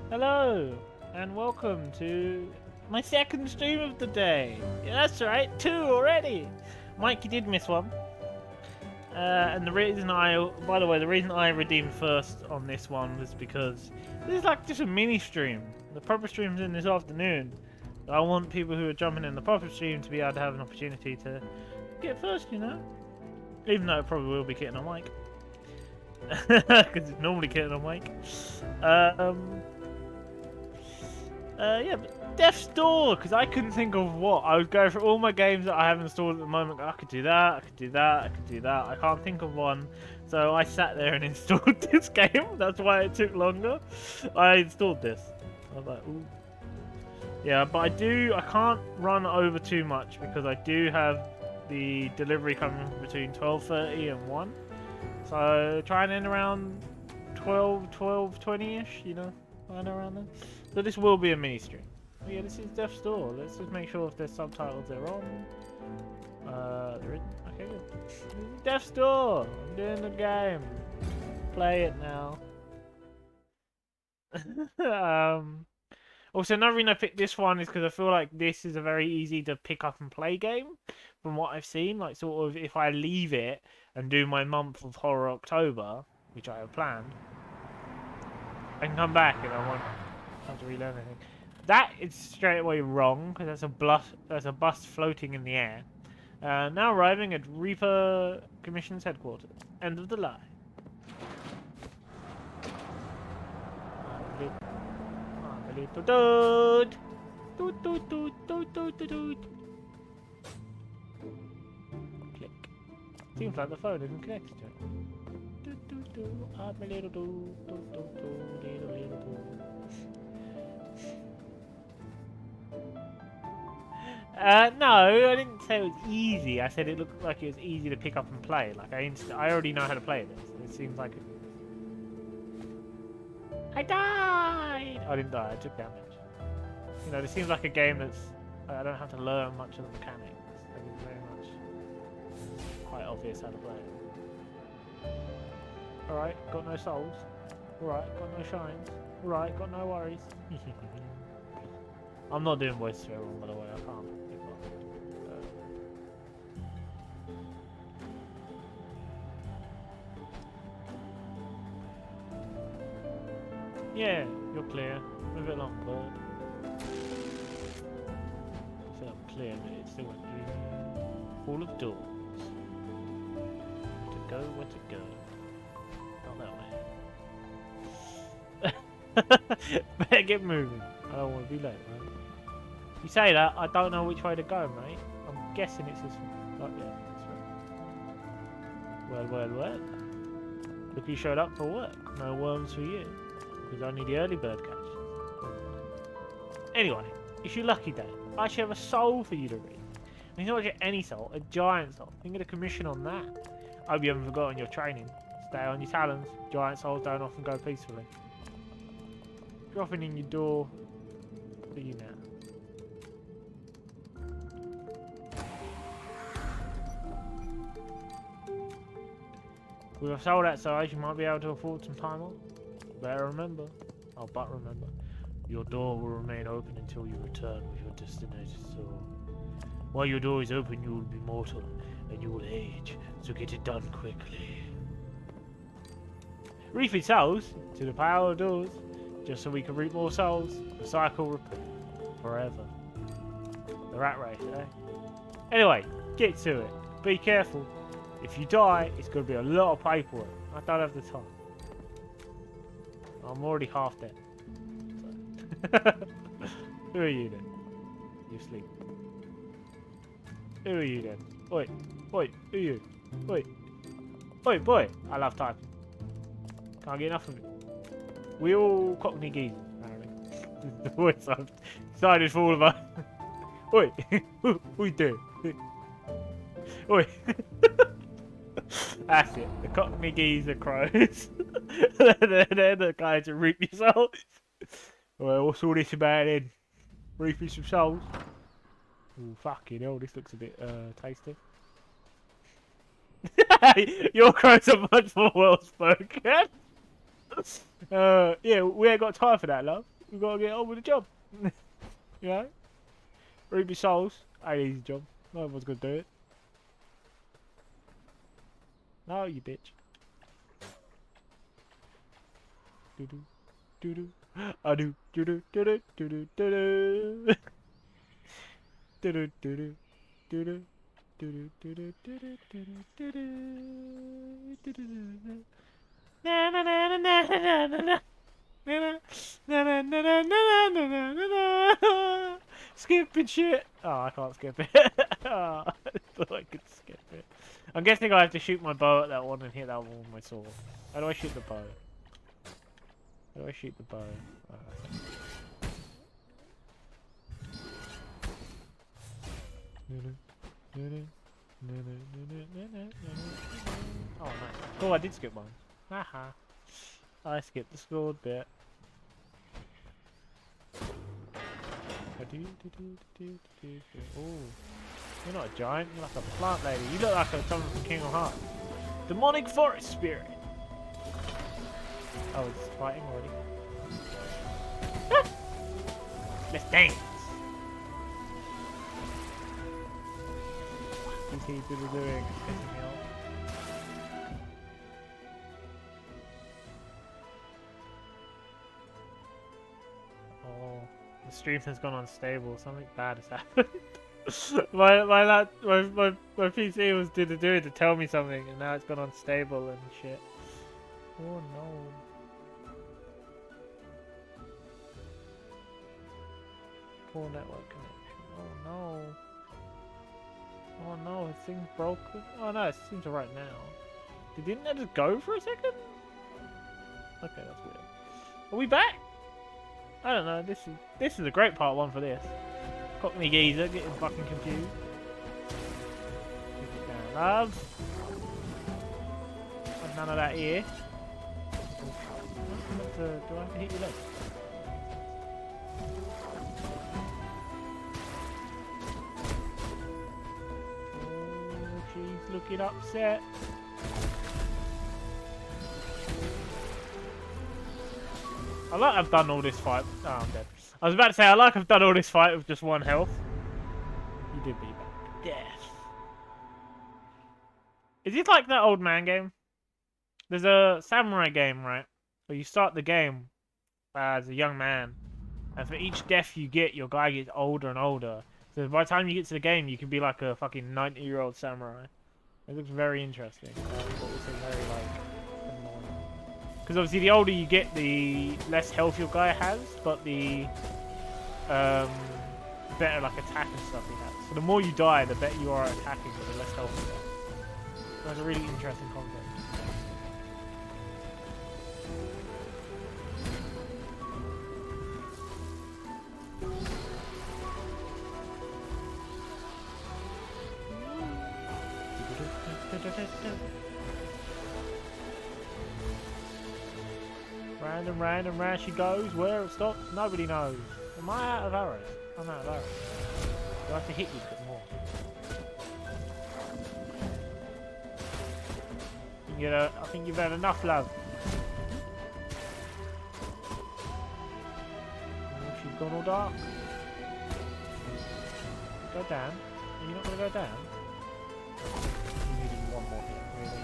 Hello, and welcome to my second stream of the day. Yeah, that's right, 2 already. Mike, you did miss one. And the reason by the way, the reason I redeemed first on this one was because this is like just a mini stream. The proper stream's in this afternoon. I want people who are jumping in the proper stream to be able to have an opportunity to get first, you know? Even though it probably will be Kitten on Mike. Because it's normally Kitten on Mike. Yeah, but Death's Door, because I couldn't think of what. I was going through all my games that I have installed at the moment. I could do that, I could do that, I could do that. I can't think of one. So I sat there and installed this game. That's why it took longer. I installed this. I was like, ooh. Yeah, but I can't run over too much because I do have the delivery coming between 12:30 and 1. So try and end around 12:20-ish, you know, right around there. So this will be a mini stream. Oh, yeah, this is Death's Door. Let's just make sure if there's subtitles they're on. There isn't. Okay, good. This is Death's Door. I'm doing the game. Play it now. Also, another reason I picked this one is because I feel like this is a very easy to pick up and play game. From what I've seen, like sort of if I leave it and do my month of Horror October, which I have planned, I can come back and I won't have to relearn anything. That is straight away wrong because there's a bus floating in the air. Now arriving at Reaper Commission's headquarters. End of the line. I'm a little dude. Doot doot doot doot doot doot doot. Click. Seems like the phone isn't connected to it. Doot doot doot. I'm a little dude. Doot doot doot. Little dude. No, I didn't say it was easy. I said it looked like it was easy to pick up and play. Like I already know how to play this. It seems like I died. I didn't die. I took damage. You know, this seems like a game that's I don't have to learn much of the mechanics. Like it's very much quite obvious how to play it. All right, got no souls. All right, got no shines. All right, got no worries. I'm not doing voice for everyone, by the way. I can't. Yeah, you're clear. Move it along, bird. I feel I'm clear, but it still went full of doors. Where to go? Not that way. Better get moving. I don't want to be late, man. You say that, I don't know which way to go, mate. I'm guessing it's this one. Oh, yeah, that's right. Well. Look who showed up for work. No worms for you. Because only the early bird catches. Anyway, it's your lucky day. I actually have a soul for you to read. And you not get any soul, a giant soul. You can get a commission on that. I hope you haven't forgotten your training. Stay on your talons. Giant souls don't often go peacefully. Dropping in your door for you now. With a soul that size, you might be able to afford some time off. Better remember, but remember, your door will remain open until you return with your destinated soul. While your door is open, you will be mortal, and you will age, so get it done quickly. Reaping souls to the power of doors, just so we can reap more souls. The cycle repeat forever. The rat race, eh? Anyway, get to it. Be careful. If you die, it's going to be a lot of paperwork. I don't have the time. I'm already half dead. So. Who are you then? You sleep. Who are you then? Oi, who are you? Oi, boy. I love typing. Can't get enough of it. We all cockney geese, apparently. The voice I've decided for all of us. Oi, who you doing? Oi. That's it. The cockney geese are crows. they're the guys that reap your souls. Well, what's all this about then? Reaping some souls? Oh, fucking hell, this looks a bit tasty. Your crows are much more well spoken. Yeah, we ain't got time for that, love. We gotta get on with the job. You know? Ruby Souls, ain't easy job. No one's gonna do it. No, you bitch. Do do do do. I do do do do do do do do do do do do do do. Na na na na na na na na. Skipping shit. Oh, I can't skip it. Oh, I thought I could skip it. I'm guessing I have to shoot my bow at that one and hit that one with my sword. How do I shoot the bow? How do I shoot the bow? Oh, nice. Oh, I did skip one. Haha. I skipped the sword bit. Oh, you're not a giant, you're like a plant lady. You look like someone from King of Hearts. Demonic forest spirit. Oh, it's fighting already. Let's dance. What's he doing? Pissing me off. Oh, the stream has gone unstable. Something bad has happened. my PC was did it to tell me something, and now it's gone unstable and shit. Oh no. Poor network connection. Oh no. Oh no, his thing's broken. Oh no, it seems alright now. Didn't that just go for a second? Okay, that's weird. Are we back? I don't know. This is a great part one for this. Cockney geezer getting fucking confused. Keep it down, love. None of that here. Do I have to hit your leg? Oh, she's looking upset. I like I've done all this fight. Oh, I'm dead. I was about to say, I like I've done all this fight with just one health. You did beat back. Death. Is it like that old man game? There's a samurai game, right? Where you start the game as a young man. And for each death you get, your guy gets older and older. So by the time you get to the game, you can be like a fucking 90-year-old samurai. It looks very interesting. Very, like, annoying. Because obviously the older you get, the less health your guy has, but the better like attack and stuff he has. So the more you die, the better you are at attacking, but the less health you have. So it's a really interesting concept. Round and round she goes. Where it stops, nobody knows. Am I out of arrows? I'm out of arrows. Do I have to hit you a bit more? I think you've had enough, love. Oh, she's gone all dark. Go down. Are you not going to go down? You need one more hit, really.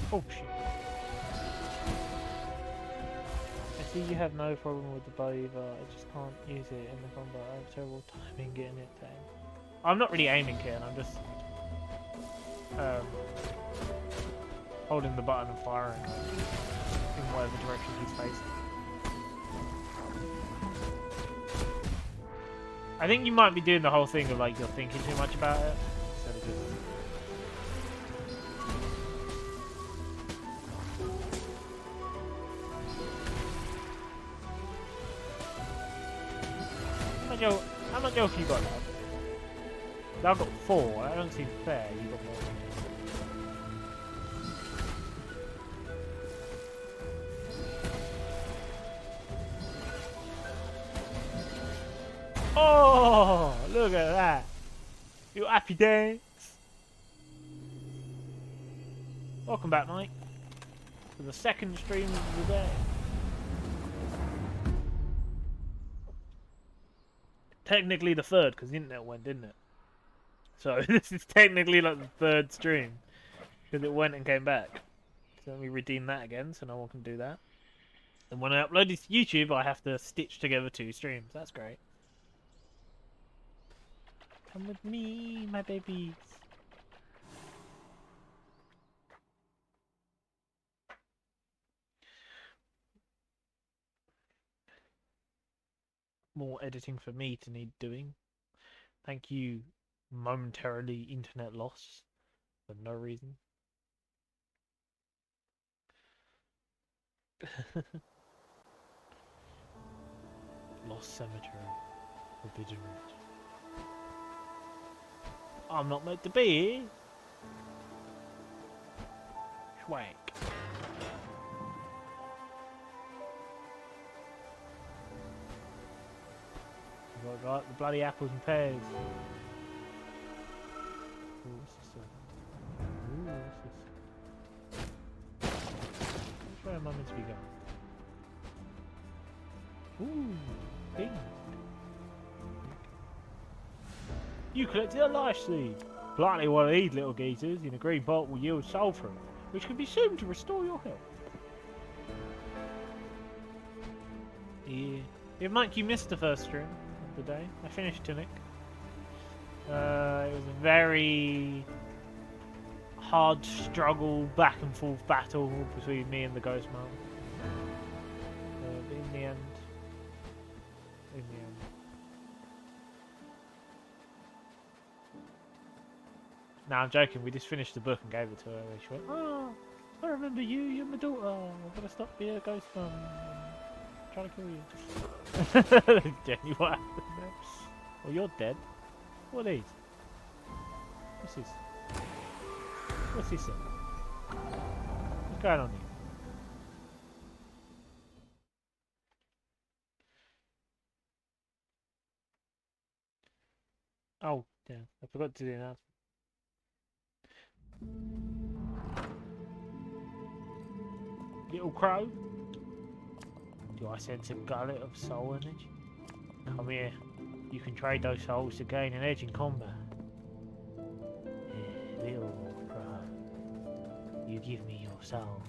Oh shit. I see you have no problem with the bow either, I just can't use it in the combat. I have terrible timing getting it down. I'm not really aiming here, I'm just holding the button and firing in whatever direction he's facing. I think you might be doing the whole thing of like you're thinking too much about it instead of just... How much health you got, love? I've got 4. That don't seem fair. You got more. Oh, look at that. You happy dance. Welcome back, Mike, to the second stream of the day. Technically the third, because the internet went, didn't it? So this is technically like the third stream, because it went and came back. So let me redeem that again, so no one can do that. And when I upload this to YouTube, I have to stitch together 2 streams. That's great. Come with me, my babies. More editing for me to need doing. Thank you, momentarily internet loss for no reason. Lost Cemetery, Forbidden Ridge. I'm not meant to be here. Schwank. I've got the bloody apples and pears. Ooh, what's this one? Ooh, what's this? Which way am I meant to be going? Ooh, pink. You collected a life seed. Planting one of these little geezers in a green pot will yield sulphur, which can be assumed to restore your health. Yeah, Mike, you missed the first stream of the day. I finished Tunic. It was a very hard struggle, back and forth battle between me and the Ghost Mom. But in the end, No, I'm joking. We just finished the book and gave it to her. And she went, "Oh, I remember you. You're my daughter. I'm gonna stop being a ghost mum. I'm trying to kill you." Jenny, what happened there? Well, you're dead. What are these? What's this? What's this? What's going on here? Oh, yeah. I forgot to do the announcement. Little crow, do I sense a gullet of soul energy? Come here. You can trade those souls to gain an edge in combat. Yeah, little crow, you give me your soul.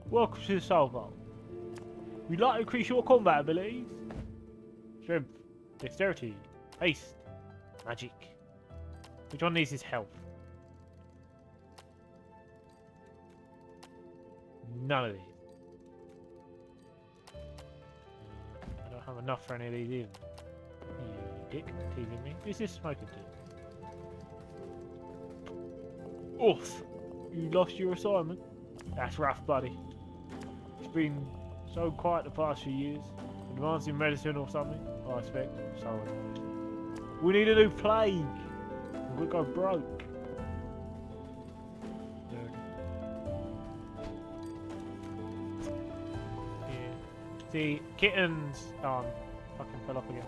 Welcome to the Soul Vault. We'd like to increase your combat abilities. Strength, dexterity, haste, magic. Which one needs his health? None of these. I don't have enough for any of these either. You dick, teasing me. Who's this smoking to? Oof! You lost your assignment. That's rough, buddy. It's been so quiet the past few years. Advancing medicine or something, I expect. So we need a new plague. We'll go broke. Yeah. See, kittens. Oh, fucking fell off again.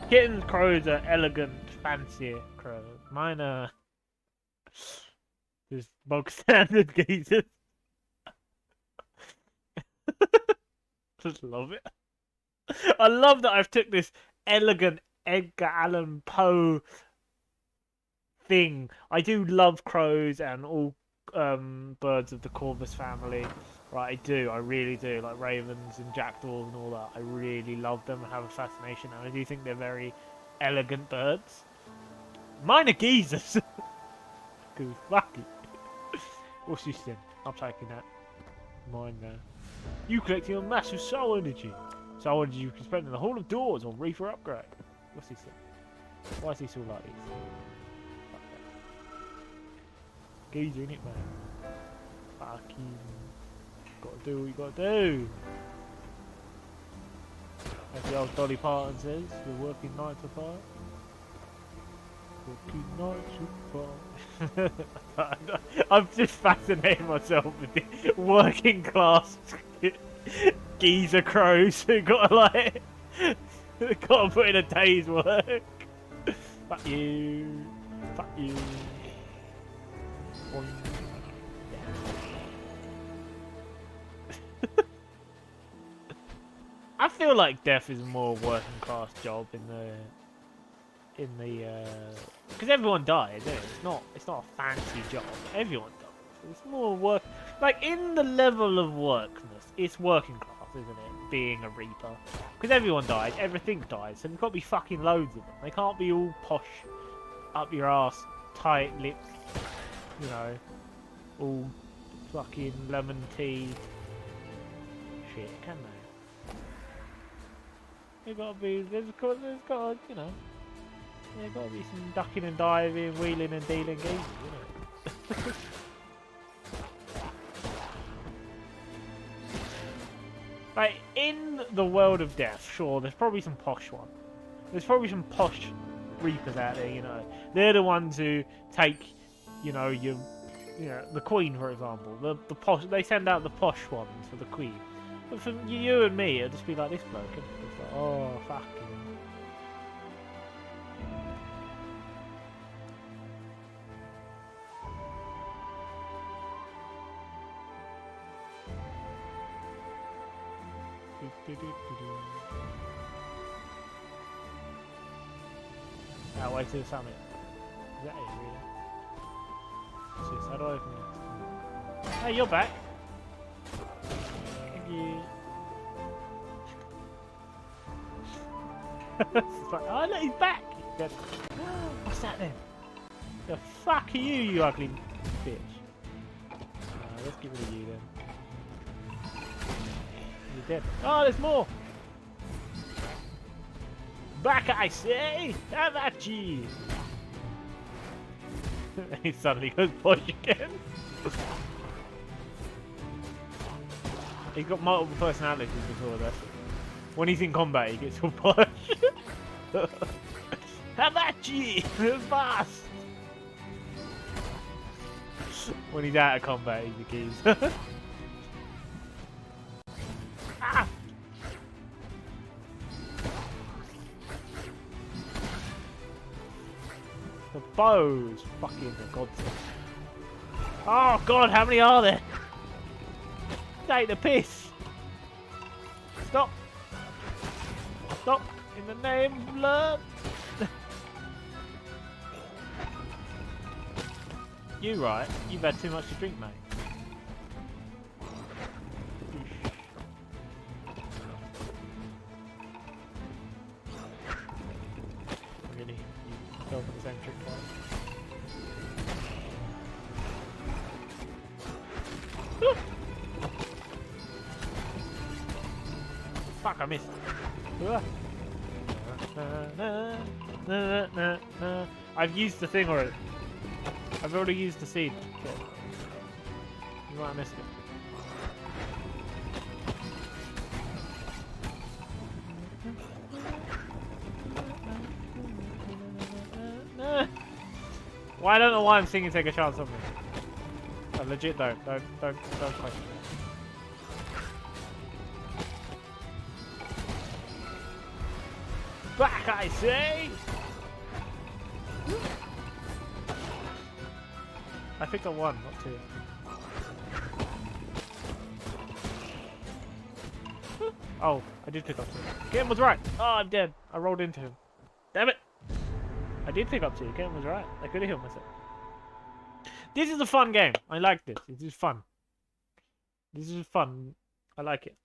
Kittens' crows are elegant, fancier crows. Mine are just bog standard geezers. Just love it. I love that I've took this elegant Edgar Allan Poe thing. I do love crows and all birds of the Corvus family. Right, I do. I really do. Like ravens and jackdaws and all that. I really love them and have a fascination. And I do think they're very elegant birds. Mine are geezers. Because fuck it. What's this then? I'm taking that. Mine there. You collecting a massive soul energy. Soul energy you can spend in the Hall of Doors on Reaper upgrade. What's this then? Why is this all like this? Geezer in it, man. Fucking Gotta do what you gotta do. As the old Dolly Parton says, we're working 9 to 5. Working 9 to 5. I'm just fascinating myself with the working class geezer crows who gotta like gotta put in a day's work. Fuck you. Fuck you. Boing. I feel like death is a more working class job in the because everyone dies, isn't it? It's not a fancy job. Everyone dies. It's more work. Like in the level of workness, it's working class, isn't it? Being a reaper, because everyone dies, everything dies, so there's got to be fucking loads of them. They can't be all posh, up your ass, tight lipped, you know, all fucking lemon tea shit, can they? There's got to be, there's got to, you know, there's got to be some ducking and diving, wheeling and dealing geezers, isn't it? Like, in the world of death, sure, there's probably some posh ones. There's probably some posh reapers out there, you know. They're the ones who take, you know, the queen, for example. The posh, they send out the posh ones for the queen. But for you and me, it'd just be like this bloke. It's like, oh, fucking. That way to the summit. Is that it, really? How do I open it? Hey, you're back. Thank you. It's like, oh look, he's back! Goes, what's that then? The fuck are you, you ugly bitch? Let's get rid of you then. You're dead. Oh, there's more! Back, I say! Have at ye! He suddenly goes push again. He's got multiple personalities before that. When he's in combat, he gets all push. Have at ye! Fast! When he's out of combat, he's the keys. Ah! The bows! Fucking the godsend. Oh god, how many are there? Take the piss! Stop! Stop! In the name of love! You right, you've had too much to drink, mate. Really? You fell for the same trick twice? Fuck, I missed. I've used the thing already. I've already used the seed. Okay. You might have missed it. Well, I don't know why I'm singing Take a Chance on me. I legit don't question it. Back, I say! I picked up one, not two. Oh, I did pick up two. Game was right! Oh, I'm dead. I rolled into him. Damn it! I did pick up two. Game was right. I could have healed myself. This is a fun game. I like this. This is fun. This is fun. I like it.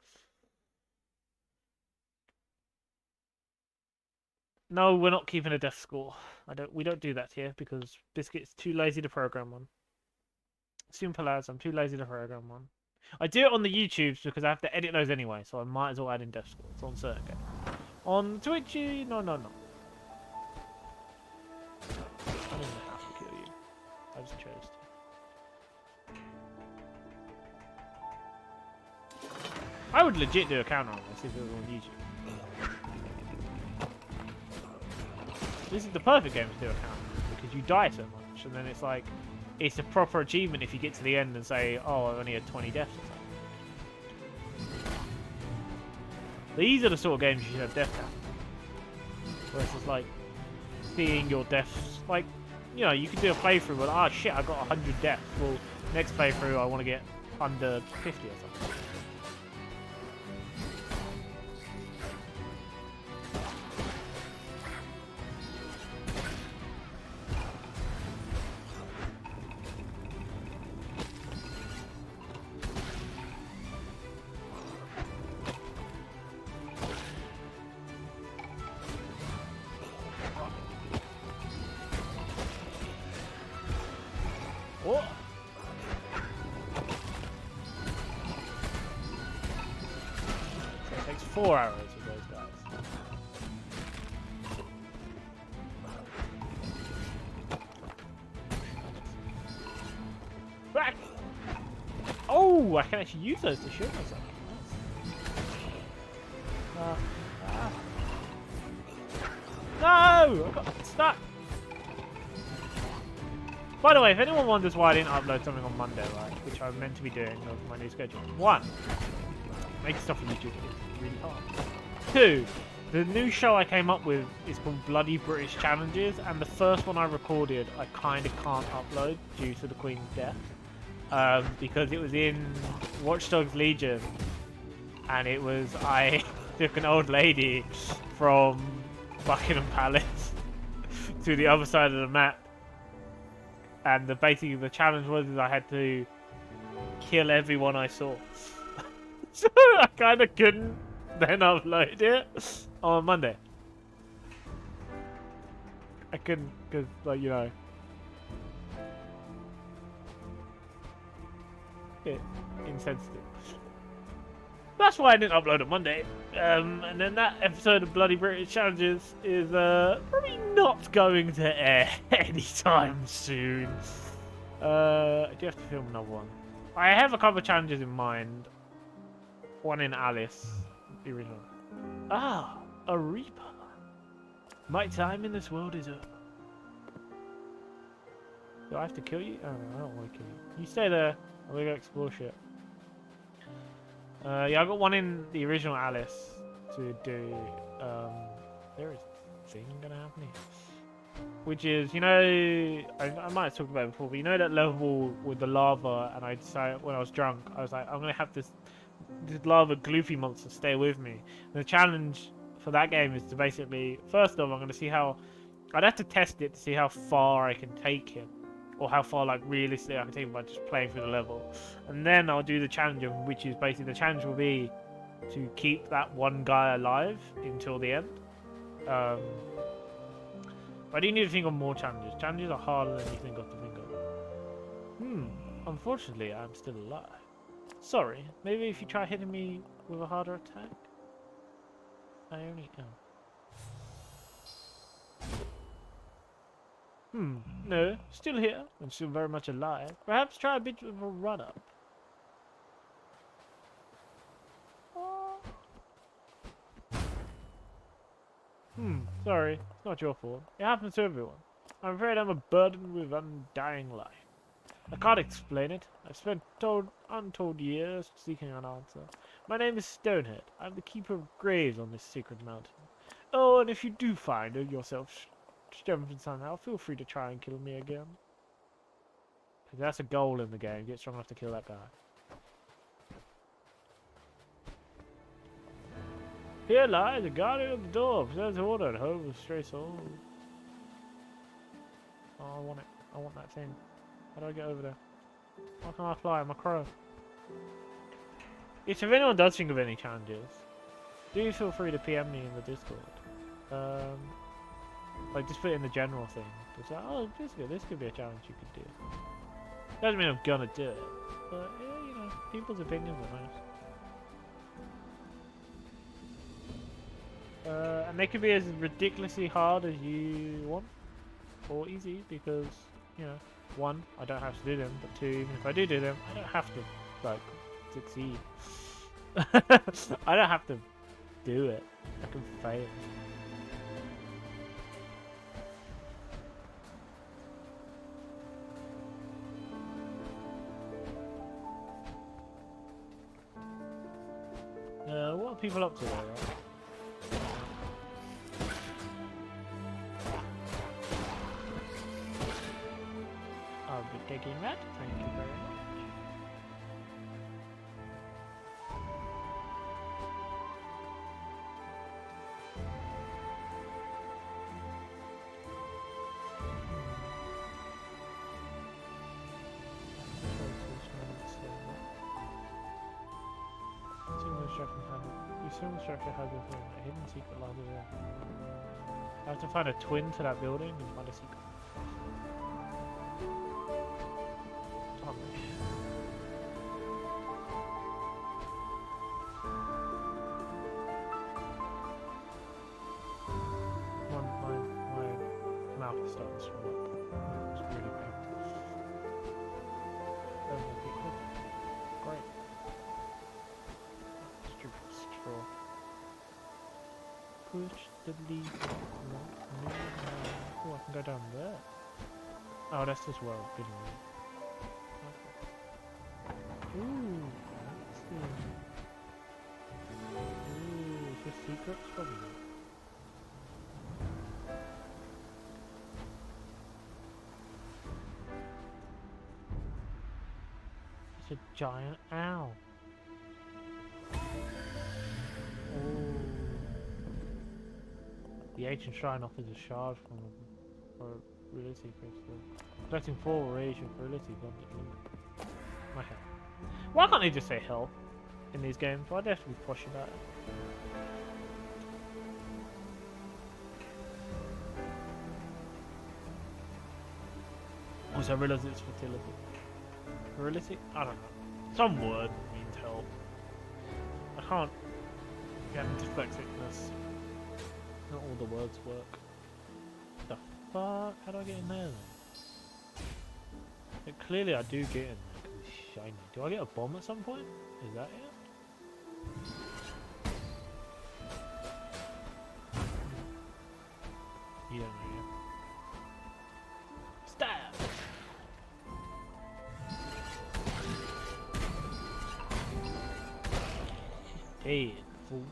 No, we're not keeping a death score. We don't do that here because Biscuit's too lazy to program one. Simple as, I'm too lazy to program one. I do it on the YouTubes because I have to edit those anyway, so I might as well add in death scores on certain games. On Twitch, no. I don't even have to kill you. I just chose to. I would legit do a counter on this if it was on YouTube. This is the perfect game to do a counter because you die so much, and then it's like it's a proper achievement if you get to the end and say, "Oh, I only had 20 deaths." Or something. These are the sort of games you should have death count. Where it's just like seeing your deaths, like you know, you could do a playthrough, but ah shit, I got 100 deaths. Well, next playthrough I want to get under 50 or something. What? So it takes 4 arrows with those guys. Back! Oh, I can actually use those to shoot myself. No! I got stuck! By the way, if anyone wonders why I didn't upload something on Monday, right, which I'm meant to be doing with my new schedule. 1, making stuff on YouTube is really hard. 2, the new show I came up with is called Bloody British Challenges, and the first one I recorded I kind of can't upload due to the Queen's death. Because it was in Watch Dogs Legion, and it was, I took an old lady from Buckingham Palace to the other side of the map. And basically the challenge was I had to kill everyone I saw. So I kind of couldn't then upload it on Monday. I couldn't because, like, you know, insensitive. That's why I didn't upload on Monday. And then that episode of Bloody British Challenges is probably not going to air anytime soon. I do have to film another one. I have a couple of challenges in mind. One in Alice, the original. Ah, a Reaper. My time in this world is up. Do I have to kill you? Oh, no, I don't want to kill you. You stay there. I'm gonna go explore shit. Yeah, I got one in the original Alice to do. There is a thing gonna happen here, which is, you know, I might have talked about it before, but you know that level with the lava, and I decided when I was drunk, I was like, I'm gonna have this lava gloopy monster stay with me. And the challenge for that game is to basically, first off, I'm gonna see how I'd have to test it to see how far I can take him. Or how far, like, realistically I can take him by just playing through the level. And then I'll do the challenge, which is basically, the challenge will be to keep that one guy alive until the end. But I do need to think of more challenges. Challenges are harder than you think of to think of. Unfortunately, I'm still alive. Sorry, maybe if you try hitting me with a harder attack? I only am. No, still here, and still very much alive. Perhaps try a bit of a run-up. Sorry, it's not your fault. It happens to everyone. I'm afraid I'm a burden with undying life. I can't explain it. I've spent untold years seeking an answer. My name is Stonehead. I'm the keeper of graves on this secret mountain. Oh, and if you do find yourself strengthened somehow, feel free to try and kill me again. Because that's a goal in the game. Get strong enough to kill that guy. Here lies the guardian of the door. Preserves order and home of stray souls. Oh, I want it. I want that thing. How do I get over there? How can I fly? I'm a crow. If anyone does think of any challenges, do feel free to PM me in the Discord. Like, just put it in the general thing. Just like, oh, this could be a challenge you could do. Doesn't mean I'm gonna do it, but yeah, you know, people's opinions are nice. And they can be as ridiculously hard as you want, or easy, because, you know, 1, I don't have to do them, but 2, even if I do them, I don't have to, like, succeed. I don't have to do it. I can fail. What are people up to there, right? I'll be taking that. Thank you very much. Single structure has a hidden secret lies within. I have to find a twin to that building and find a secret. My mouth is starting to swell up. It's really painful. Great. Stupid straw. Push the lever. Oh, I can go down there. Oh, that's just where I've been. Okay. Ooh, let's see. Ooh, is this secret? Probably not. It's a giant owl. The ancient shrine offers a shard for reality crystal. Collecting 4 radiation for reality. My hell. Why can't they just say hell in these games? Why do they have to be posh about it? Also, I realise it's fertility. Virility? I don't know. Some word means hell. I can't get dyslexicness. Not all the words work. The fuck? How do I get in there then? But clearly I do get in there because it's shiny. Do I get a bomb at some point? Is that it? You don't know yet. Stab! Dead, fool.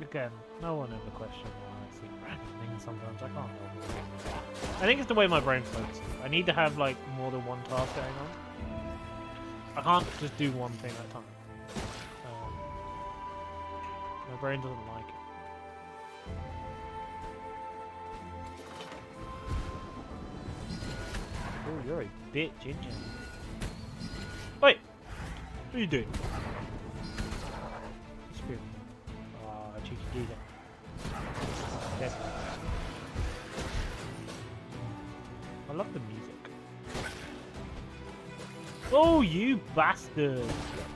Again, no one ever questioned why I see random things sometimes. I can't help it. I think it's the way my brain focuses. I need to have like more than one task going on. I can't just do one thing at a time. My brain doesn't like it. Oh, you're a bitch, ain't you? Wait! What are you doing? Spirit. Cheeky geezer. Yes. I love the music. Oh, you bastard!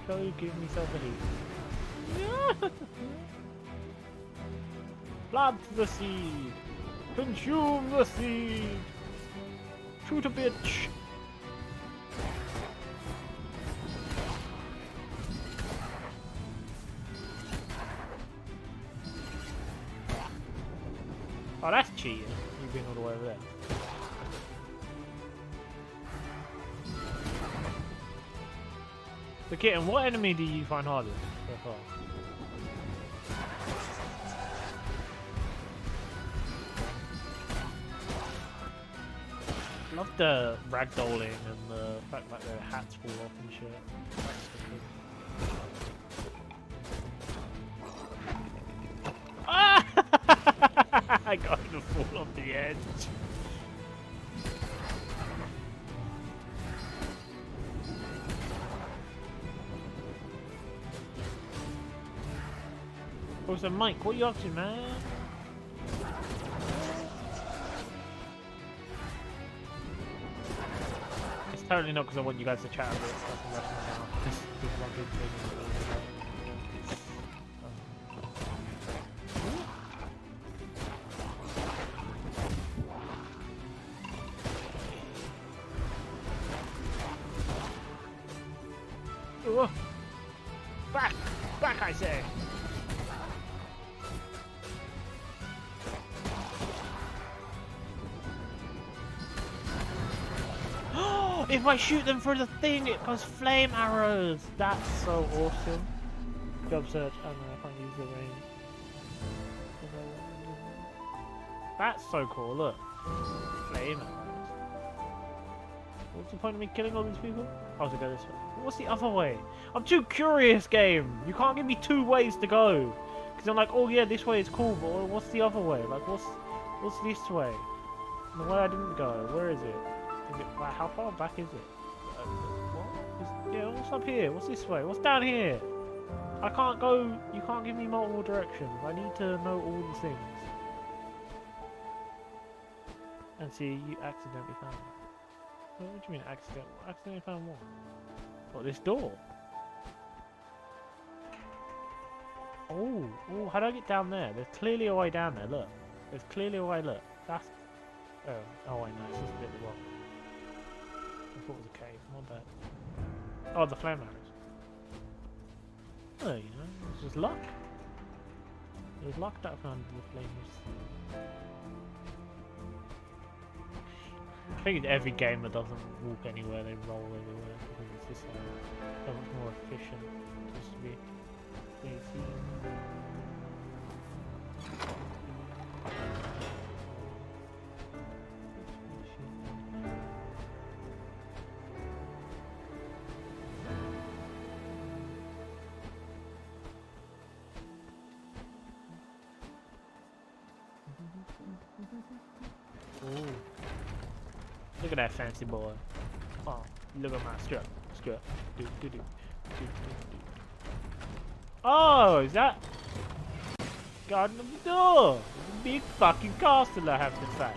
Go give myself a heat. Plant the seed! Consume the seed! Shoot a bitch! Oh, that's cheating. You've been all the way over there. So, Kitten, what enemy do you find hardest so far? I love the ragdolling and the fact that their hats fall off and shit. That's I got him to fall off the edge. Also, Mike, what are you up to, man? It's totally not because I want you guys to chat about stuff and rush my mouth. This is one big thing. Back! Back, I say! If I shoot them through the thing, it goes flame arrows! That's so awesome. Job search. Oh no, I can't use the range. That's so cool, look. Flame arrows. What's the point of me killing all these people? Oh, to go this way. What's the other way? I'm too curious, game! You can't give me two ways to go! Because I'm like, oh yeah, this way is cool, but what's the other way? Like, what's this way? The way I didn't go, where is it? Like, how far back is it? What? Yeah, what's up here? What's this way? What's down here? I can't go, you can't give me multiple directions. I need to know all the things. And see, you accidentally found it. What do you mean accidentally? Accidentally found what? What, this door? Oh, how do I get down there? There's clearly a way down there, look. There's clearly a way, look. That's... Oh wait, no, it's just a bit of rock. I thought it was a cave, not bad. Oh, the flame arrows. Oh, you know, it's just luck. It was luck that I found the flames. I think in every game that doesn't walk anywhere, they roll everywhere. I think it's just so much more efficient just to be easy. Ooh. Look at that fancy boy. Oh, look at my strut. Strut. Do, do, do. Do, do, do. Oh, is that? Garden of the Door! Big fucking castle I have to say.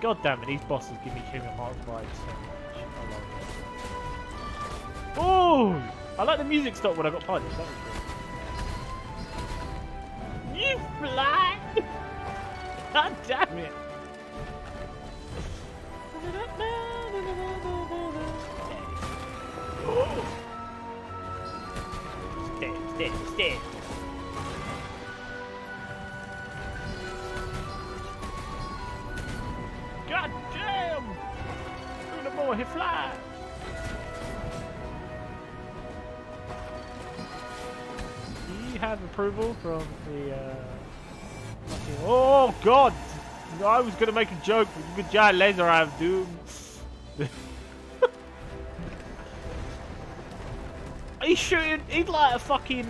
God damn it, these bosses give me Kingdom Hearts vibes so much. I love it. Oh! I like the music stop when I got punched. That was good. You fly! God damn it! Stay. God damn! Look at the boy, he flies! Do you have approval from the, Oh, God! I was gonna make a joke with the giant laser I have, dude. He's shooting. He's like a fucking.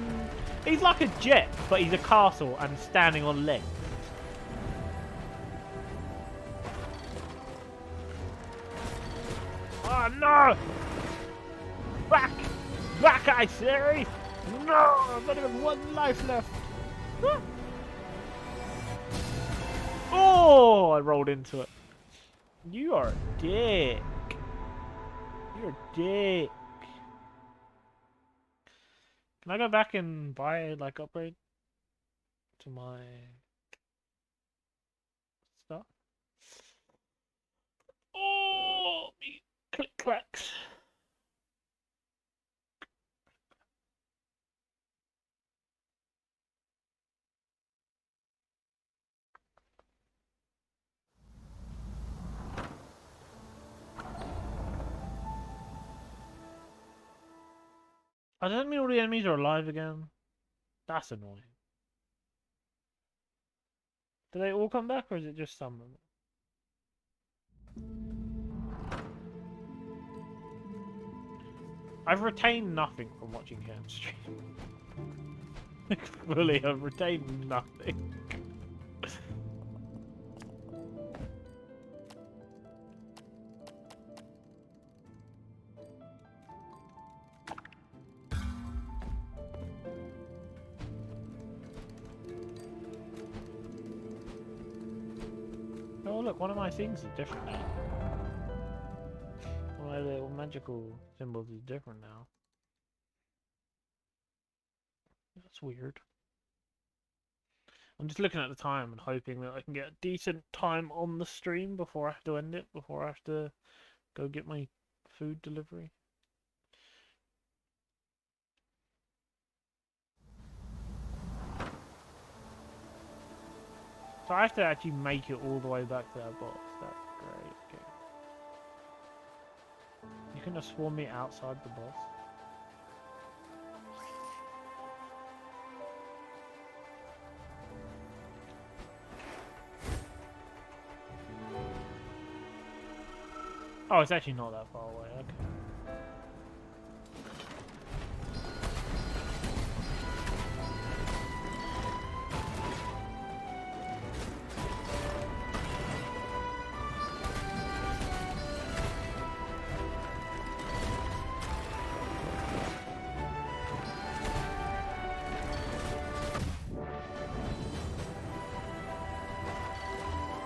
He's like a jet, but he's a castle and standing on legs. Oh no! Back! Back, I say! No! I've got even one life left. Oh! I rolled into it. You are a dick. You're a dick. Can I go back and buy, like, upgrade to my stuff? Oh, me click clacks. Oh, does that mean all the enemies are alive again? That's annoying. Do they all come back, or is it just some of them? I've retained nothing from watching Cam stream. Fully, I've retained nothing. Oh look, one of my things is different now. One of my little magical symbols is different now. That's weird. I'm just looking at the time and hoping that I can get a decent time on the stream before I have to end it, before I have to go get my food delivery. So I have to actually make it all the way back to that box. That's great. Okay. You can just swarm me outside the boss. Oh, it's actually not that far away. Okay.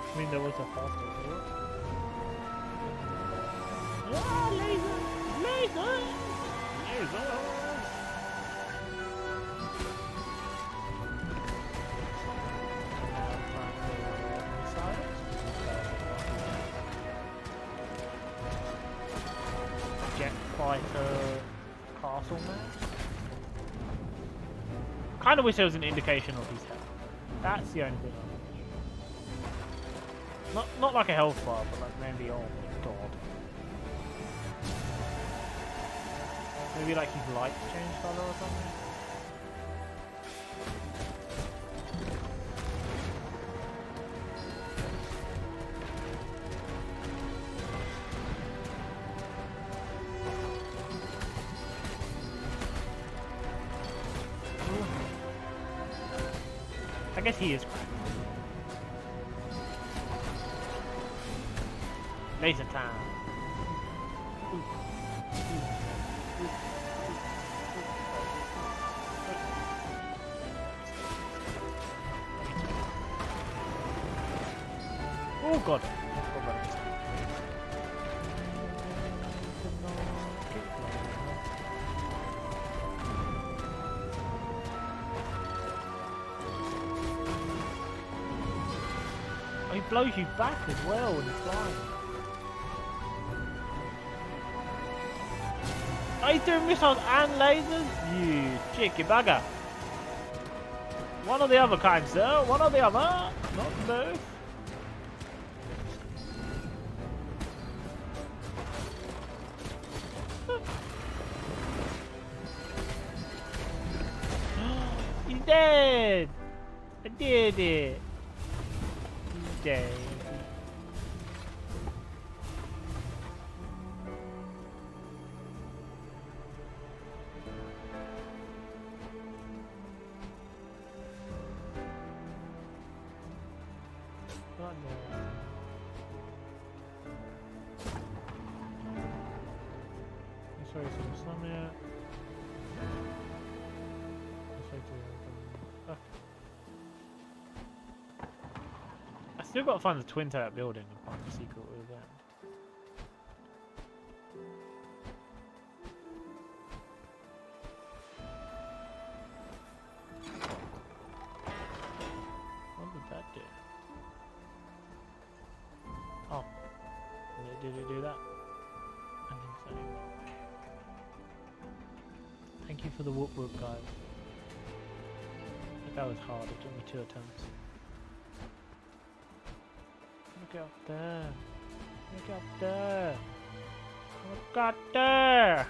I mean, there was a faster route. Ah, laser! Laser! Laser! Jet fighter castle man. Kind of wish there was an indication of his health. That's the only thing I wish. Not like a health bar, but like maybe, oh my god. Maybe like his lights change colour or something? I guess he is cracked. Laser time. Oh god. Oh, he blows you back as well when you're flying. Are you doing missiles and lasers? You cheeky bugger. One or the other, kind sir. One or the other. Not both. He's dead. I did it. He's dead. Sorry, some slam yet. I still got to find the twin tower building and find the secret with them. What did that do? Oh, did it do that? I think so. Thank you for the whoop whoop, guys. That was hard, it took me 2 attempts. Look up there. Look up there. Look up there.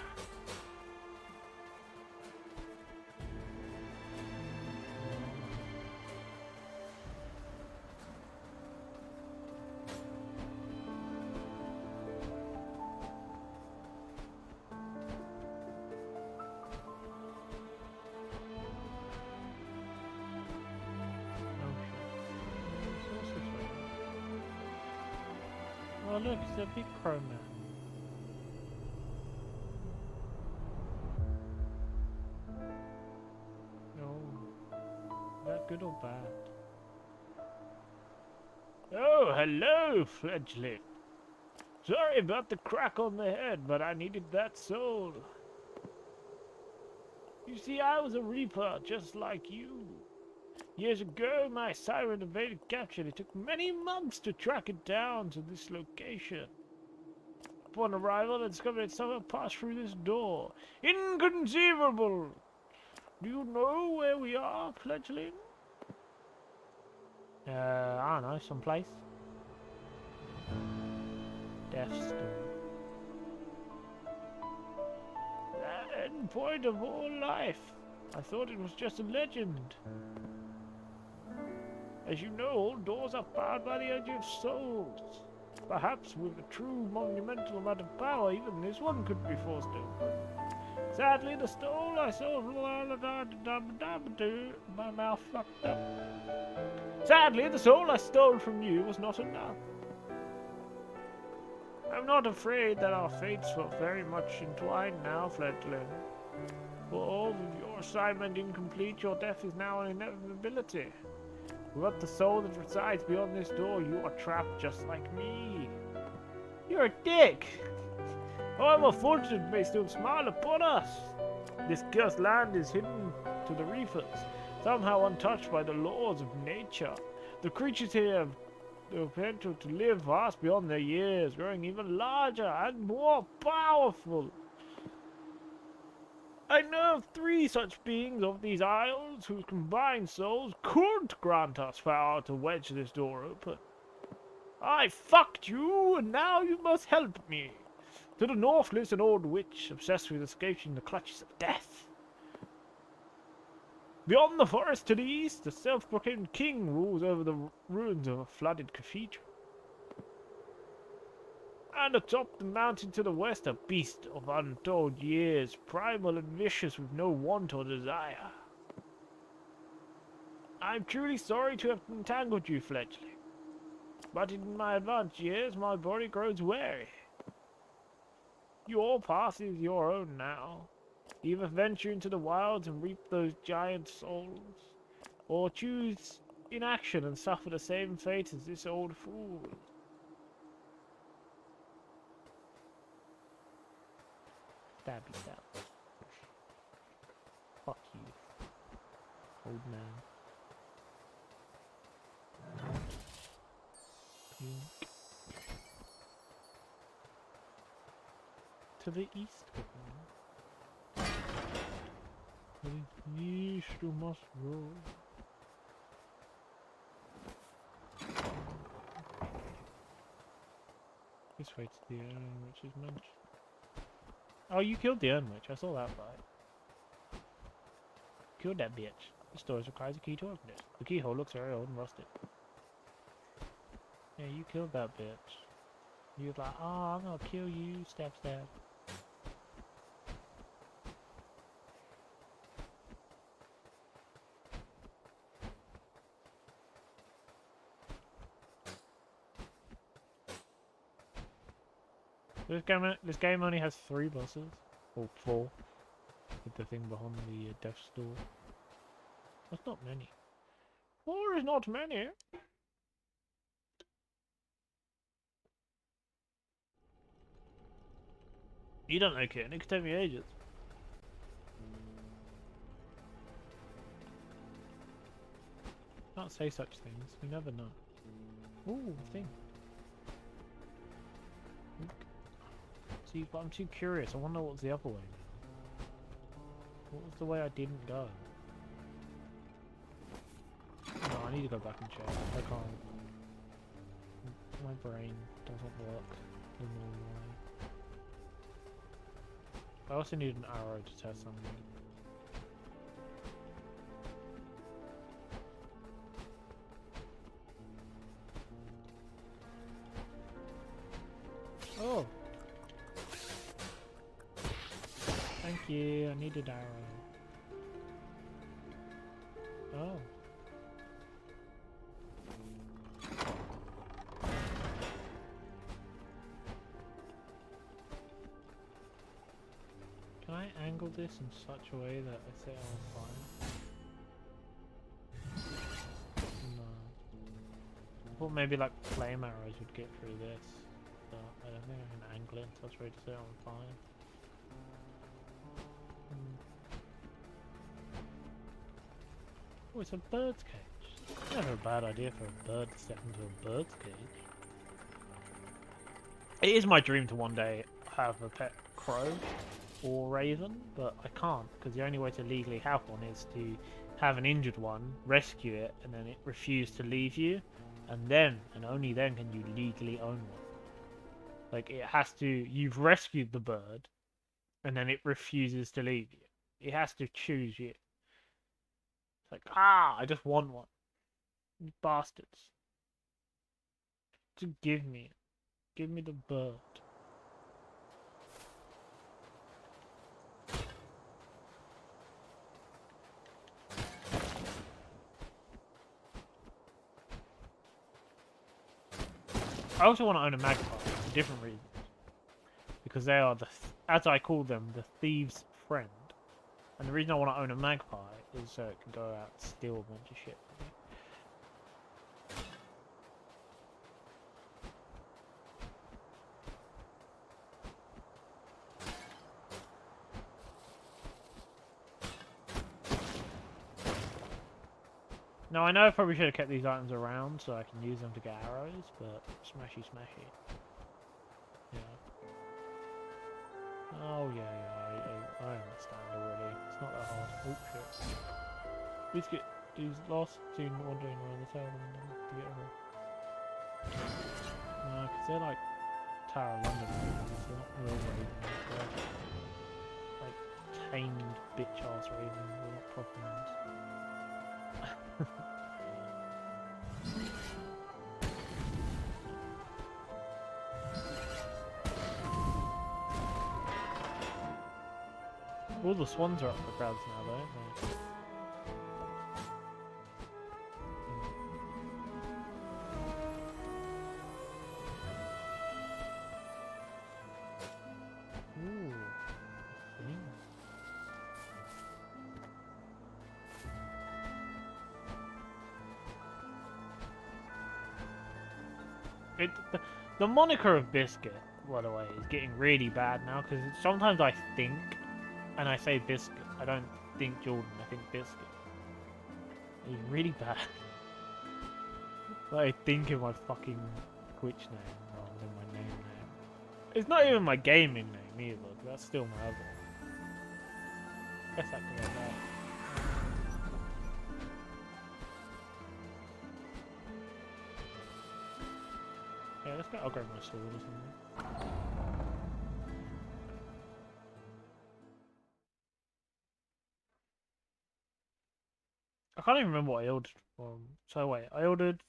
Oh look, it's a big crow man. Oh, is that good or bad? Oh, hello, fledgling. Sorry about the crack on the head, but I needed that soul. You see, I was a reaper, just like you. Years ago, my siren evaded capture. It took many months to track it down to this location. Upon arrival, I discovered it somehow passed through this door. Inconceivable! Do you know where we are, fledgling? I don't know, someplace. Death's Door. The end point of all life. I thought it was just a legend. As you know, all doors are powered by the energy of souls. Perhaps with a true monumental amount of power, even this one could be forced open. Sadly, the soul I sold... My mouth fucked up. Sadly, the soul I stole from you was not enough. I'm not afraid that our fates are very much entwined now, fledgling. For all of your assignment incomplete, your death is now an inevitability. Without the soul that resides beyond this door, you are trapped just like me. You're a dick! However fortunate may still smile upon us. This cursed land is hidden to the reefers, somehow untouched by the laws of nature. The creatures here have the potential to live vast beyond their years, growing even larger and more powerful. I know of 3 such beings of these isles whose combined souls could grant us power to wedge this door open. I fucked you, and now you must help me. To the north lives an old witch, obsessed with escaping the clutches of death. Beyond the forest to the east, the self-proclaimed king rules over the ruins of a flooded cathedral. And atop the mountain to the west, a beast of untold years, primal and vicious with no want or desire. I'm truly sorry to have entangled you, fledgling, but in my advanced years, my body grows weary. Your path is your own now. Either venture into the wilds and reap those giant souls, or choose inaction and suffer the same fate as this old fool. Stab yourself. Fuck you, old man. Yoink. To the east, to the east you must go. This way to the urn which is mentioned. Oh, you killed the urn witch. I saw that fight. Killed that bitch. The storage requires a key to open it. The keyhole looks very old and rusted. Yeah, you killed that bitch. You was like, oh, I'm gonna kill you. Stab, stab. This game only has 3 bosses, or 4, with the thing behind the death's door. That's not many. 4 is not many. You don't know, kid. It could take me ages. Can't say such things. We never know. Ooh, thing. See, but I'm too curious. I want to know what's the other way now. What was the way I didn't go? No, I need to go back and check. I can't. My brain doesn't work the normal way. I also need an arrow to test something. Oh! Thank you, I needed arrow. Oh. Can I angle this in such a way that I set it on fire? No. thought maybe like flame arrows would get through this, but I don't think I can angle it, so I was ready to set it on fire. Oh, it's a bird's cage. Never a bad idea for a bird to step into a bird's cage. It is my dream to one day have a pet crow or raven, but I can't, because the only way to legally have one is to have an injured one, rescue it, and then it refuse to leave you, and then, and only then, can you legally own one. Like, it has to, you've rescued the bird, and then it refuses to leave you. It has to choose you. It's like, I just want one. You bastards. Just give me it. Give me the bird. I also want to own a magpie for different reasons. Because they are, as I call them, the thieves' friend. And the reason I want to own a magpie is so it can go out and steal a bunch of shit. Now I know I probably should have kept these items around so I can use them to get arrows, but smashy smashy. Yeah. Oh yeah, I understand already. It's not that hard. Oh shit. Biscuit is lost, seen wandering around the tower to get her. No, because they're like Tower of London ravens, they're not real ravens. They're like tamed bitch ass ravens, they're not proper ones. All the swans are up for grabs now though, aren't they? Ooh. The moniker of Biscuit, by the way, is getting really bad now because sometimes I think and I say Biscuit. I don't think Jordan, I think Biscuit. It's really bad. Like, I think of my fucking Twitch name rather than my name. It's not even my gaming name either, but that's still my other one. Guess that could be that. Yeah, let's go. I'll grab my sword or something. I can't even remember what I ordered from. So wait, I ordered...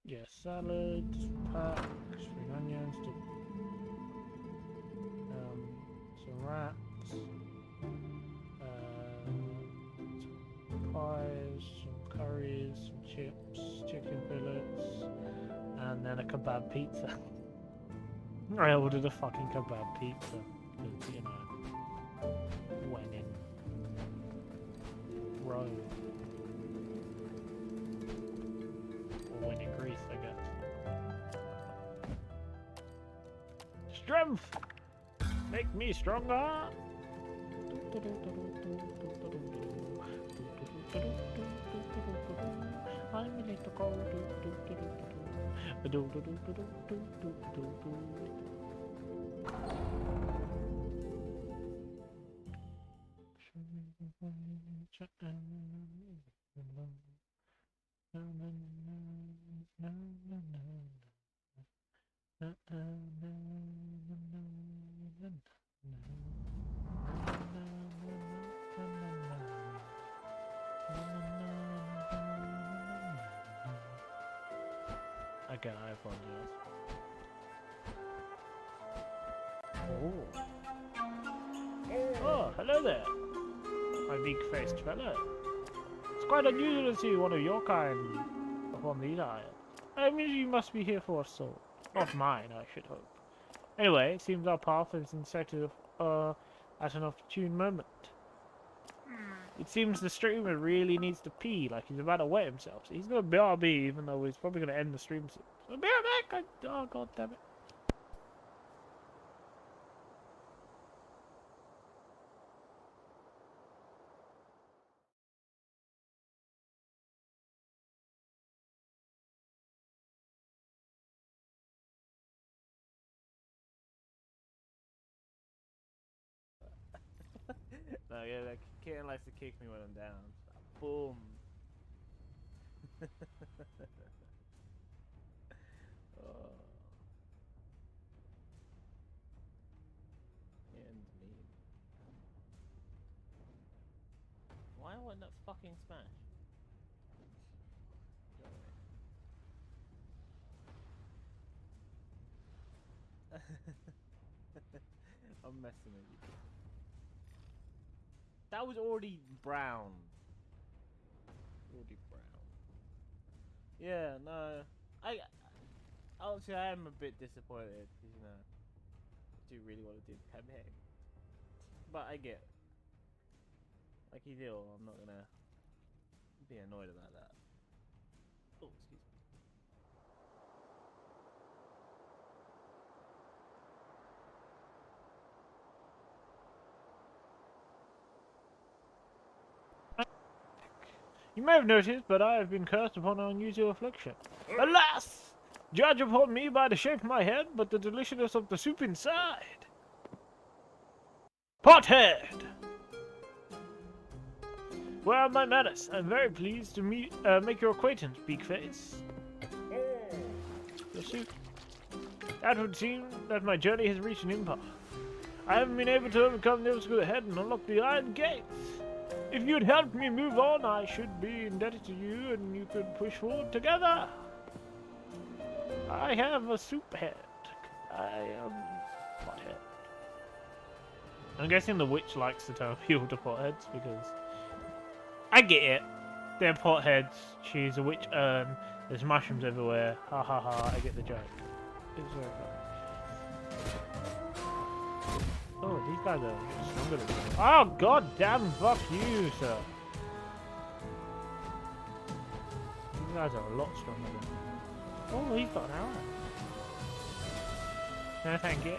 Yeah, salad, pack, spring onions, some wraps, some pies, some curries, some chips, chicken fillets, and then a kebab pizza. I ordered a fucking kebab pizza, because, you know, when in Rome. Or when in Greece, I guess. Strength! Make me stronger! I'm a little cold. Again, I apologize. Oh, hello there, my big-faced fellow. It's quite unusual to see one of your kind upon these isles. I mean, you must be here for a sword. Not mine, I should hope. Anyway, it seems our path is intersected at an opportune moment. It seems the streamer really needs to pee, like he's about to wet himself. So he's gonna BRB, even though he's probably gonna end the stream soon. So be right back! Oh god damn it. No, yeah, that kitten likes to kick me when I'm down. Boom. Oh. Indeed. Why wouldn't that fucking smash? I'm messing with you. That was already brown. Already brown. Yeah, no. Obviously I am a bit disappointed because, you know, I do really want to do the campaign. But I get it. Like he's ill, I'm not gonna be annoyed about that. Oh, excuse me. You may have noticed, but I have been cursed upon an unusual affliction. Alas! Judge upon me by the shape of my head, but the deliciousness of the soup inside. Pothead! Where are my manners? I'm very pleased to make your acquaintance, Beakface. Your soup. That would seem that my journey has reached an impasse. I haven't been able to overcome the obstacle ahead and unlock the iron gates. If you'd help me move on, I should be indebted to you and you could push forward together. I have a soup head. I am pothead. I'm guessing the witch likes to turn people to potheads because I get it. They're potheads. She's a witch urn. There's mushrooms everywhere. Ha ha ha. I get the joke. It's very funny. Oh, these guys are stronger than me. Oh, god damn, fuck you, sir. These guys are a lot stronger than me. Oh, he's got an arrow. No, thank you.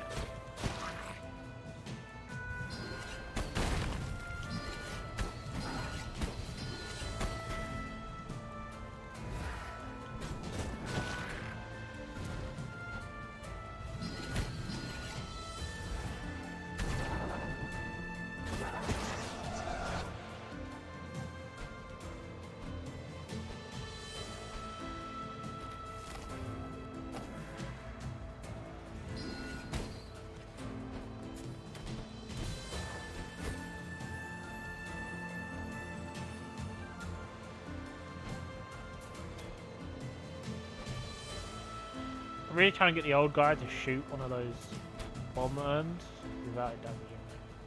I'm really trying to get the old guy to shoot one of those bomb urns without it damaging me.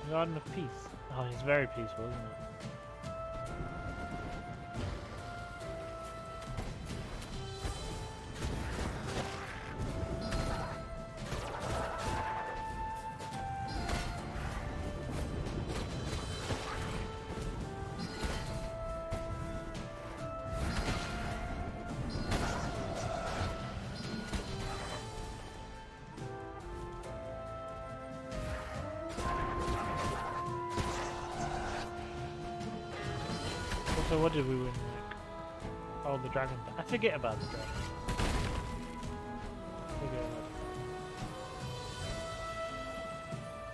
Garden of Peace. Oh, it's very peaceful, isn't it? So what did we win? Like, oh, the dragon. I forget about the dragon.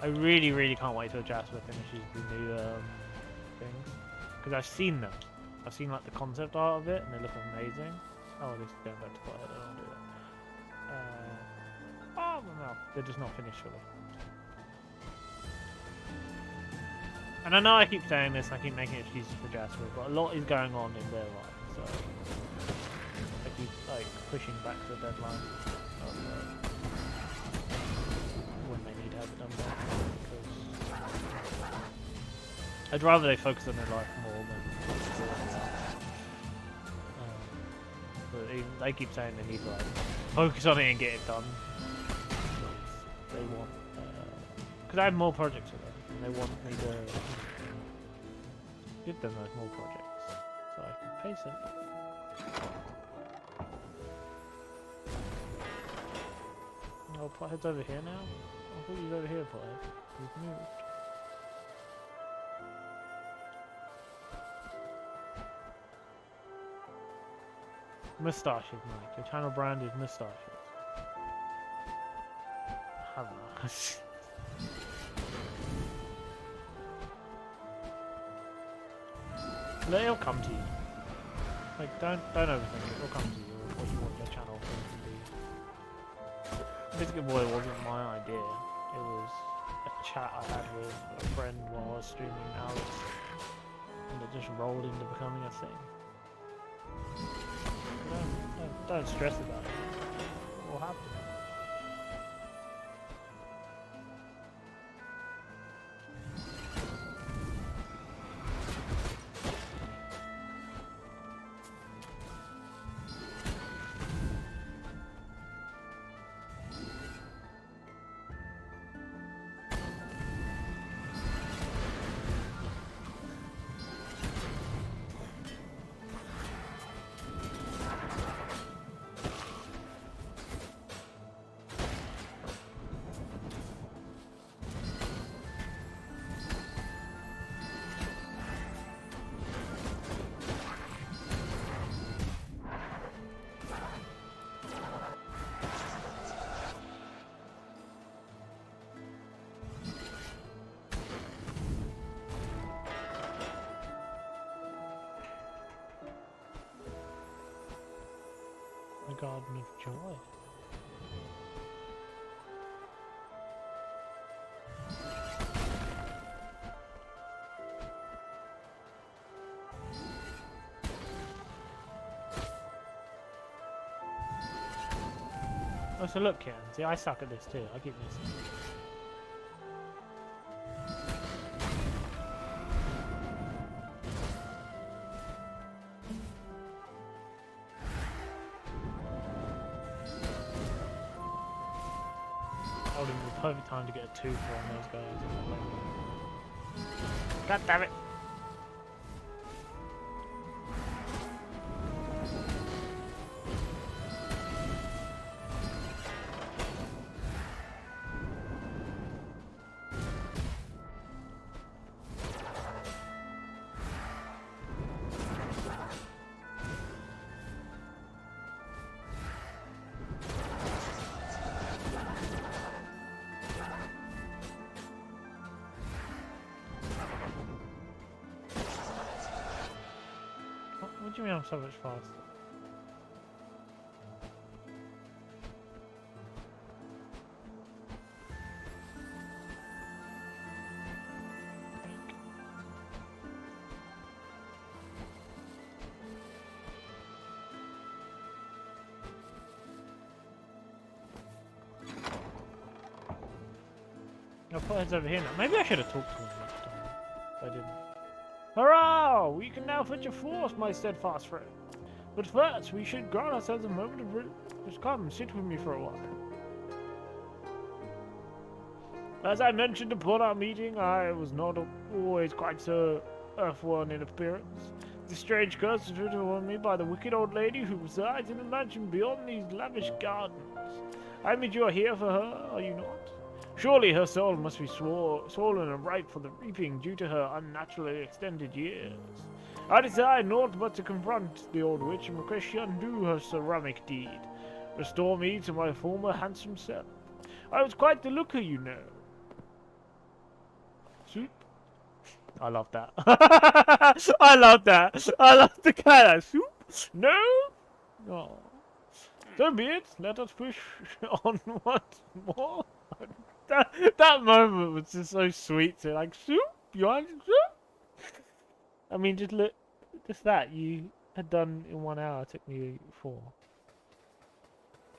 I really, really can't wait till Jasper finishes the new things, because I've seen them. I've seen like the concept art of it, and they look amazing. Oh, this is going back to Pothead. I don't do that. Oh no, they're just not finished fully. And I know I keep saying this, I keep making excuses for Jasper, but a lot is going on in their life, so I keep like pushing back the deadline of when they need to have it done by, because I'd rather they focus on their life more than they keep saying they need to like focus on it and get it done. They want, because I have more projects with them, and they want me to give them those more projects, so I can pace it. Oh, Pothead's over here now? I thought he was over here, Pothead. He's moved. Moustaches, Mike. Your channel brand is moustaches. I don't know. It'll come to you. Like, don't overthink it. It'll come to you. What you want your channel to be. Biscuit Boy wasn't my idea. It was a chat I had with a friend while I was streaming Alice, and it just rolled into becoming a thing. Don't stress about it. It will happen. The Garden of Joy. Oh, so look, Ken. See, I suck at this too. I keep missing. Holding the perfect time to get a 2 from those guys. God damn it! What do you mean I'm so much faster? I'll put heads over here now. Maybe I should have talked to him next time. I didn't. Hurrah! We can now fetch a force, my steadfast friend. But first, we should grant ourselves a moment of just come, sit with me for a while. As I mentioned upon our meeting, I was not always quite so earthborn in appearance. The strange curse was written on me by the wicked old lady who resides in a mansion beyond these lavish gardens. I mean, you are here for her, are you not? Surely her soul must be swollen and ripe for the reaping due to her unnaturally extended years. I desire naught but to confront the old witch and request she undo her ceramic deed. Restore me to my former handsome self. I was quite the looker, you know. Soup? I love that. I love that. I love the kind of soup. No? No. So be it. Let us push on once more. That moment was just so sweet. So like, soup? You want soup? I mean, just look, just that you had done in 1 hour took me 4. What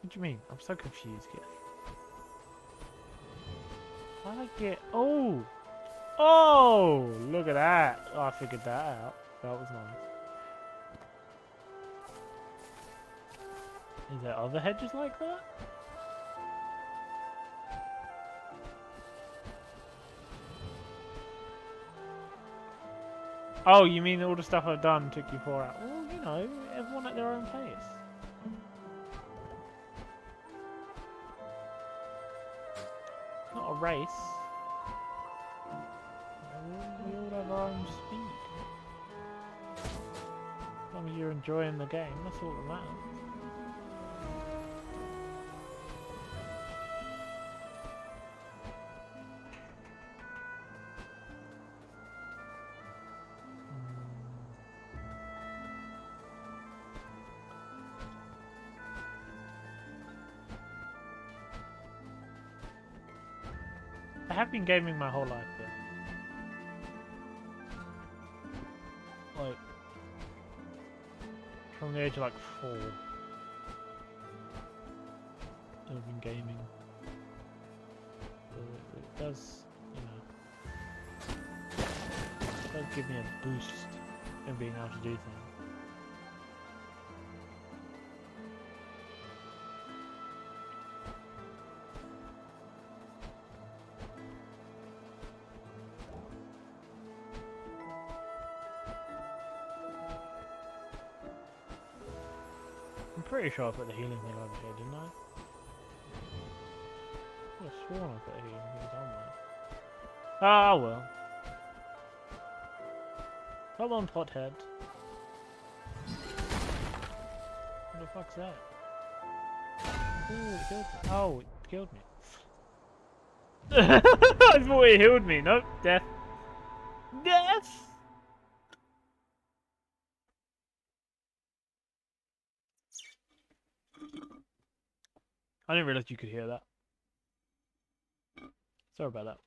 do you mean? I'm so confused here. I like it. Oh! Oh! Look at that. Oh, I figured that out. That was nice. Is there other hedges like that? Oh, you mean all the stuff I've done took you 4 hours? Well, you know, everyone at their own pace. It's not a race. We all have our own speed. As long as you're enjoying the game, that's all that matters. I have been gaming my whole life, yeah. Like, from the age of like 4. I've been gaming. So it does, you know, it does give me a boost in being able to do things. I'm pretty sure I put the healing thing over here, didn't I? I could have sworn I put a healing thing somewhere. Ah, well. Come on, pothead. What the fuck's that? Ooh, it killed me. Oh, it killed me. I thought it healed me. Nope, death. Death! I didn't realize you could hear that. Sorry about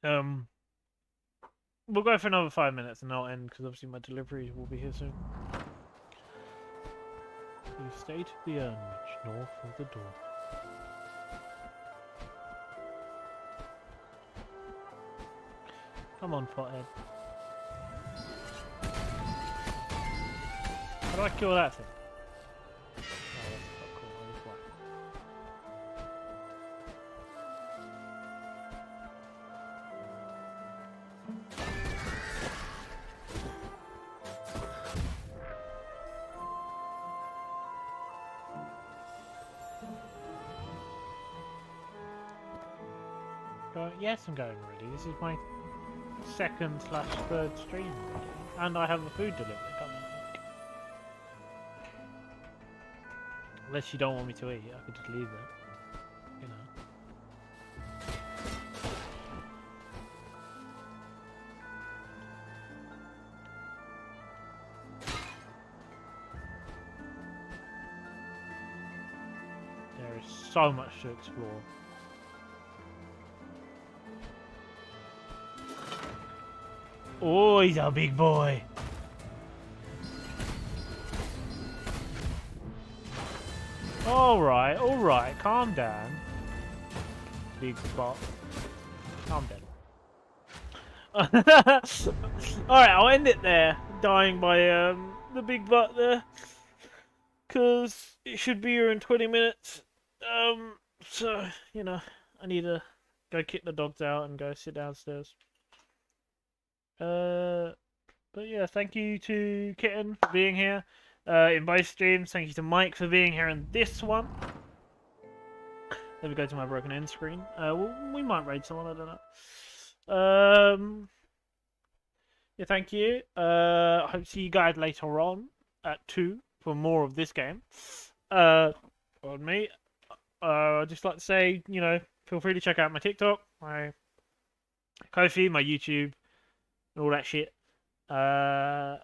that. We'll go for another 5 minutes and I'll end because obviously my delivery will be here soon. The state of the Ernwich, north of the door. Come on, pothead. How do I kill that thing? Oh, that's not cool. I just whack. Yes, I'm going already. This is my second/third stream already. And I have a food delivery coming. Unless you don't want me to eat, I could just leave it. You know. There is so much to explore. Oh, he's a big boy. Alright, calm down. Big spot. Calm down. Alright, I'll end it there. Dying by the big butt there. Because it should be here in 20 minutes. So, you know, I need to go kick the dogs out and go sit downstairs. But yeah, thank you to Kitten for being here in both streams. Thank you to Mike for being here in this one. Let me go to my broken end screen. We might raid someone, I don't know. Yeah, thank you. I hope to see you guys later on at 2 for more of this game. On me. I'd just like to say, you know, feel free to check out my TikTok, my Ko-fi, my YouTube, and all that shit. So,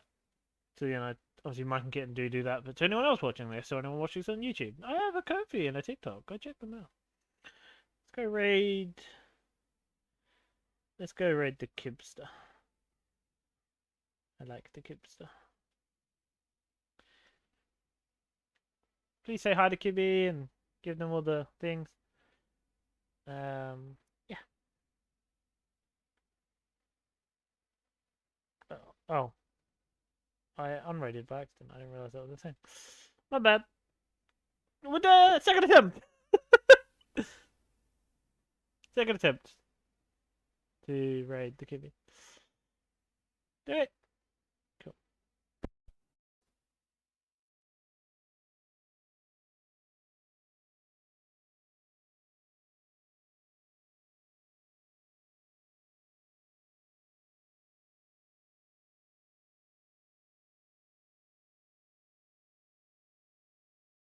you know, obviously Mike and Kitten do that, but to anyone else watching this, or anyone watching this on YouTube, I have a Ko-fi and a TikTok. Go check them out. Let's go raid the Kibster. I like the Kibster. Please say hi to Kibby and give them all the things. Yeah. Oh. I unrated by accident. I didn't realize that was the same. My bad. With the second attempt. Second attempt to raid the Kimmy. Do it.